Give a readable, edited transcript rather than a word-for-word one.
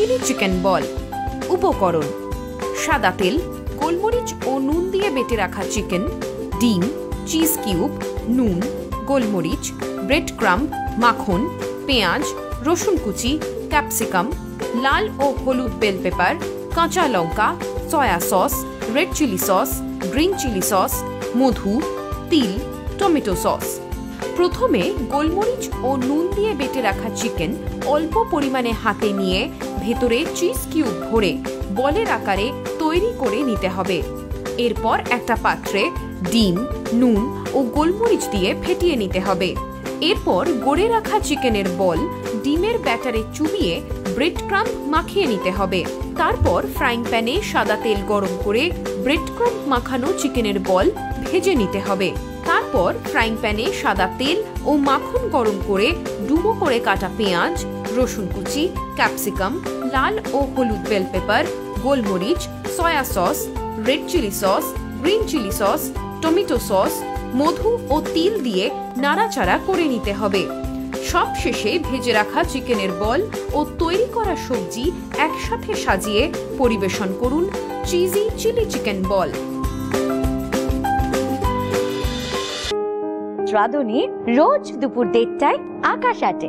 Chilli chicken বল। উপকরণ: সাদা তেল, গোলমরিচ ও নুন দিয়ে বেটে রাখা চিকেন, ডিম, চিজ কিউব, নুন, গোলমরিচ, ব্রেড ক্রাম্ব, মাখন, পেঁয়াজ, রসুন কুচি, ক্যাপসিকাম, লাল ও হলুদ বেল পেপার, কাঁচা লঙ্কা, soya sauce, red chilli sauce, green chilli sauce, মধু, তিল, টমেটো সস। প্রথমে গোলমরিচ ও নুন দিয়ে বেটে রাখা চিকেন অল্প পরিমাণে হাতে নিয়ে ভেতরে চিজ কিউব ভরে বলের আকারে তৈরি করে নিতে হবে। এরপর একটা পাত্রে ডিম, নুন ও গোলমরিচ দিয়ে ফেটিয়ে নিতে হবে। এরপর গড়ে রাখা চিকেনের বল ডিমের ব্যাটারে চুবিয়ে ব্রেড ক্রাম্ব মাখিয়ে নিতে হবে। তারপর ফ্রাইং প্যানে সাদা তেল গরম করে ব্রেড ক্রাম্ব মাখানো চিকেনের বল ভেজে নিতে হবে। তারপর ফ্রাইং প্যানে সাদা তেল ও মাখন গরম করে ডুবো করে কাটা পেঁয়াজ, রসুন কুচি, ক্যাপসিকাম, লাল ও হলুদ বেল পেপার, গোলমরিচ, soya sauce, red chilli sauce, green chilli sauce, tomato sauce, মধু ও তিল দিয়ে নাড়াচাড়া করে নিতে হবে। সবশেষে ভেজে রাখা চিকেনের বল ও তৈরি করা সবজি একসাথে সাজিয়ে পরিবেশন করুন চিজি চিলি চিকেন বল। রাঁধুনি রোজ দুপুর 1:30টায় আকাশ আটে।